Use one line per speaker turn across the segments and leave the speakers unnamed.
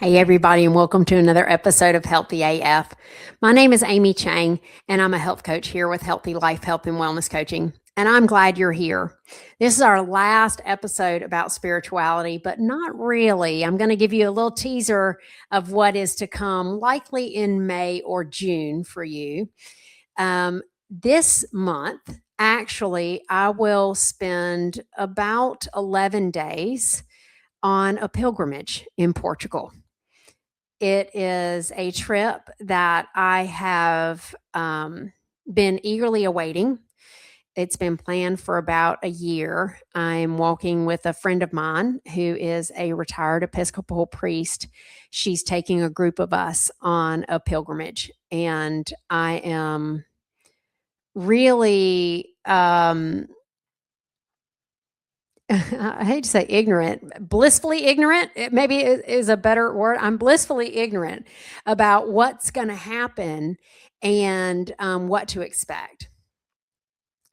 Hey, everybody, and welcome to another episode of Healthy AF. My name is Amy Chang, and I'm a health coach here with Healthy Life, Health, and Wellness Coaching. And I'm glad you're here. This is our last episode about spirituality, but not really. I'm going to give you a little teaser of what is to come, likely in May or June for you. This month, actually, I will spend about 11 days on a pilgrimage in Portugal. It is a trip that I have been eagerly awaiting. It's been planned for about a year. I'm walking with a friend of mine who is a retired Episcopal priest. She's taking a group of us on a pilgrimage, and I am really I hate to say ignorant, blissfully ignorant. It maybe is a better word. I'm blissfully ignorant about what's going to happen and what to expect.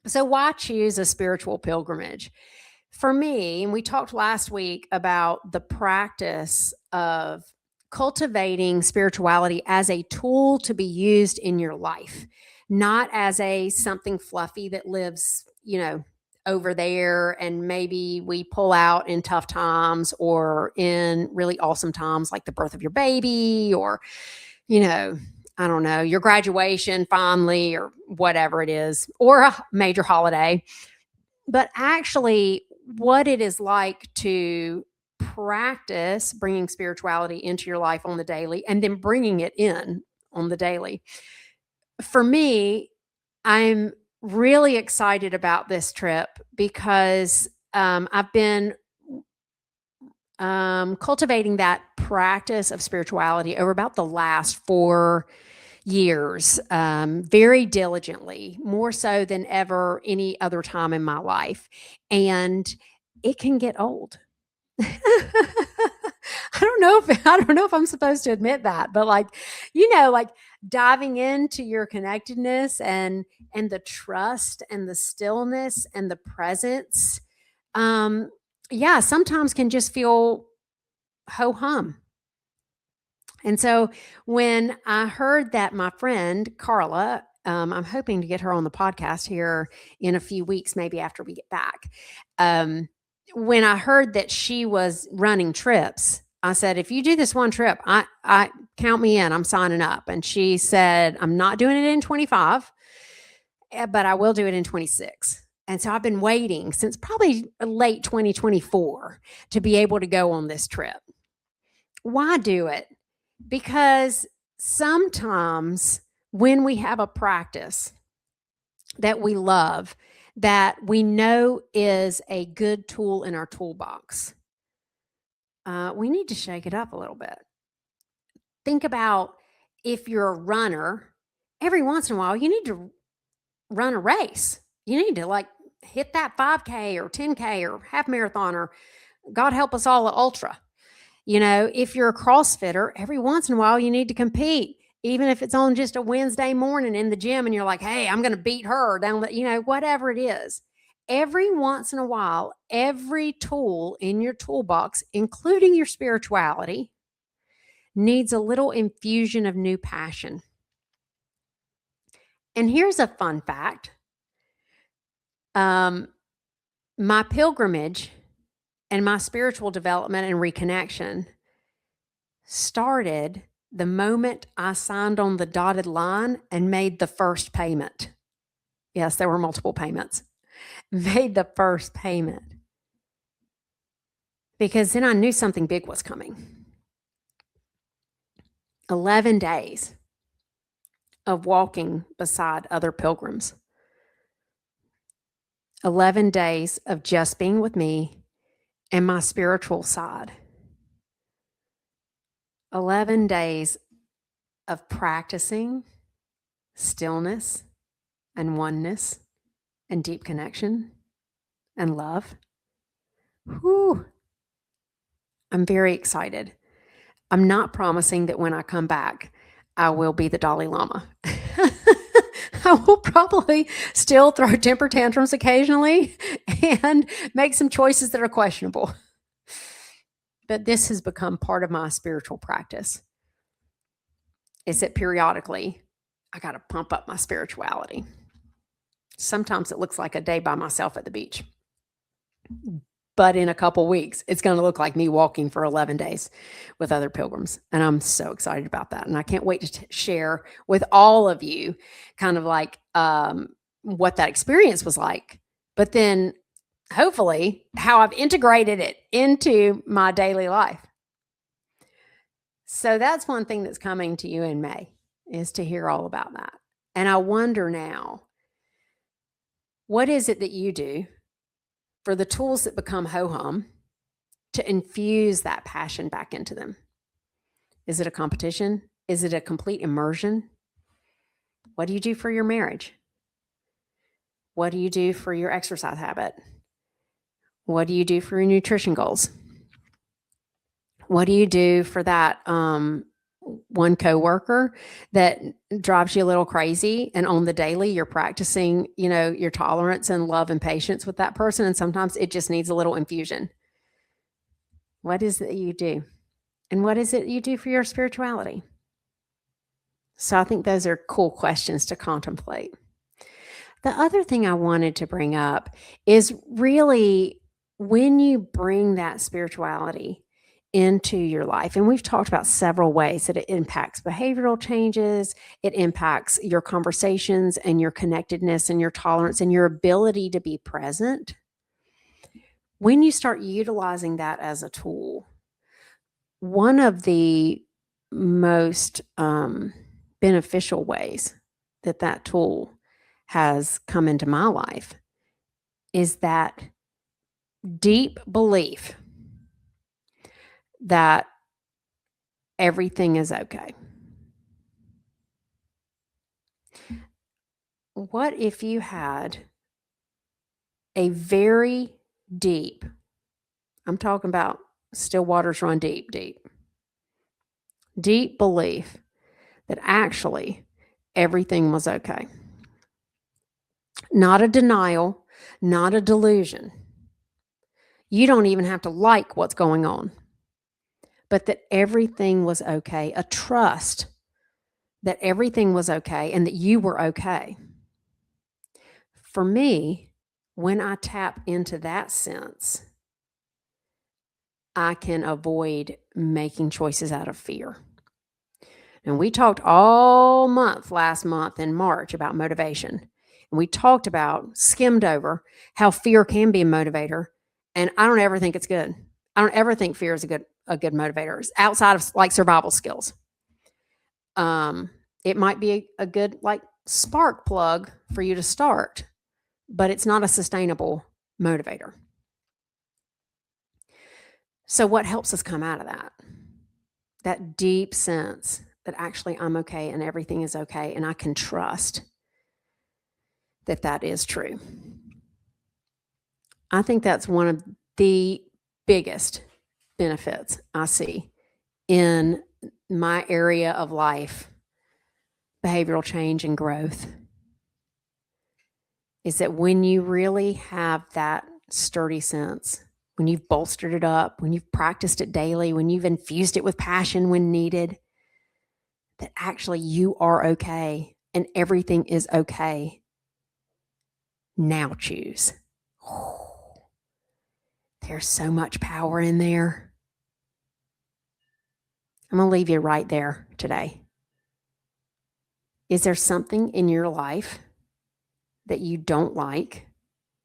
So, why choose a spiritual pilgrimage? For me, and we talked last week about the practice of cultivating spirituality as a tool to be used in your life, not as a something fluffy that lives, over there, and maybe we pull out in tough times or in really awesome times like the birth of your baby or, I don't know, your graduation finally or whatever it is, or a major holiday. But actually, what it is like to practice bringing spirituality into your life on the daily and then bringing it in on the daily. For me, I'm really excited about this trip because I've been cultivating that practice of spirituality over about the last 4 years, very diligently, more so than ever any other time in my life. And it can get old. I don't know if I'm supposed to admit that, but like diving into your connectedness and the trust and the stillness and the presence, sometimes can just feel ho hum. And so when I heard that my friend Carla, I'm hoping to get her on the podcast here in a few weeks, maybe after we get back. When I heard that she was running trips, I said, if you do this one trip, I count me in, I'm signing up. And she said, I'm not doing it in 25, but I will do it in 26. And so I've been waiting since probably late 2024 to be able to go on this trip. Why do it? Because sometimes when we have a practice that we love, that we know is a good tool in our toolbox, we need to shake it up a little bit. Think about if you're a runner, every once in a while, you need to run a race. You need to hit that 5K or 10K or half marathon or God help us all, an ultra. If you're a CrossFitter, every once in a while you need to compete, even if it's on just a Wednesday morning in the gym and you're like, hey, I'm going to beat her down, whatever it is. Every once in a while, every tool in your toolbox, including your spirituality, needs a little infusion of new passion. And here's a fun fact. My pilgrimage and my spiritual development and reconnection started the moment I signed on the dotted line and made the first payment. Yes, there were multiple payments. Made the first payment. Because then I knew something big was coming. 11 days of walking beside other pilgrims. 11 days of just being with me and my spiritual side. 11 days of practicing stillness and oneness and deep connection and love. Whew. I'm very excited. I'm not promising that when I come back, I will be the Dalai Lama. I will probably still throw temper tantrums occasionally and make some choices that are questionable. But this has become part of my spiritual practice, is that periodically I got to pump up my spirituality. Sometimes it looks like a day by myself at the beach. But in a couple weeks, it's going to look like me walking for 11 days with other pilgrims. And I'm so excited about that. And I can't wait to share with all of you kind of like what that experience was like. But then hopefully how I've integrated it into my daily life. So that's one thing that's coming to you in May, is to hear all about that. And I wonder now, what is it that you do for the tools that become ho-hum to infuse that passion back into them? Is it a competition? Is it a complete immersion? What do you do for your marriage? What do you do for your exercise habit? What do you do for your nutrition goals? What do you do for that one coworker that drives you a little crazy, and on the daily you're practicing, your tolerance and love and patience with that person, and sometimes it just needs a little infusion? What is it you do? And what is it you do for your spirituality? So I think those are cool questions to contemplate. The other thing I wanted to bring up is really when you bring that spirituality into your life, and we've talked about several ways that it impacts behavioral changes, it impacts your conversations and your connectedness and your tolerance and your ability to be present. When you start utilizing that as a tool, one of the most beneficial ways that tool has come into my life is that deep belief that everything is okay. What if you had a very deep, I'm talking about still waters run deep, deep belief that actually everything was okay? Not a denial, not a delusion. You don't even have to like what's going on, but that everything was okay, a trust that everything was okay and that you were okay. For me, when I tap into that sense, I can avoid making choices out of fear. And we talked all month last month in March about motivation. And we talked about, skimmed over how fear can be a motivator. And I don't ever think it's good. I don't ever think fear is a good motivator. It's outside of like survival skills. It might be a good like spark plug for you to start, but it's not a sustainable motivator. So what helps us come out of that? That deep sense that actually I'm okay and everything is okay, and I can trust that that is true. I think that's one of the biggest benefits I see in my area of life, behavioral change and growth, is that when you really have that sturdy sense, when you've bolstered it up, when you've practiced it daily, when you've infused it with passion when needed, that actually you are okay and everything is okay. Now choose. There's so much power in there. I'm going to leave you right there today. Is there something in your life that you don't like,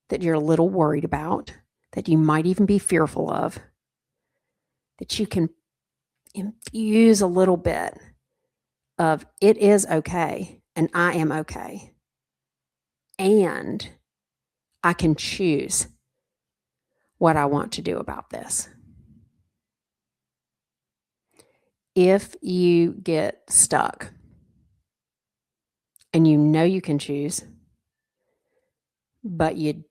that you're a little worried about, that you might even be fearful of, that you can infuse a little bit of it is okay and I am okay, and I can choose what I want to do about this? If you get stuck and you know you can choose, but you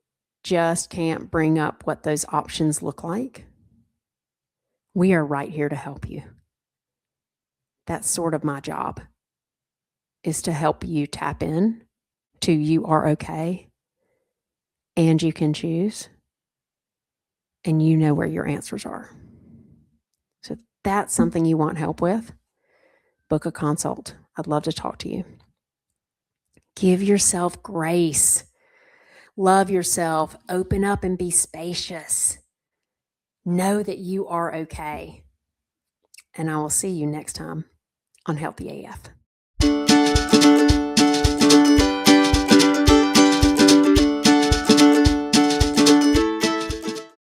just can't bring up what those options look like, we are right here to help you. That's sort of my job, is to help you tap in to you are okay and you can choose, and you know where your answers are. So if that's something you want help with, book a consult. I'd love to talk to you. Give yourself grace. Love yourself. Open up and be spacious. Know that you are okay. And I will see you next time on Healthy AF.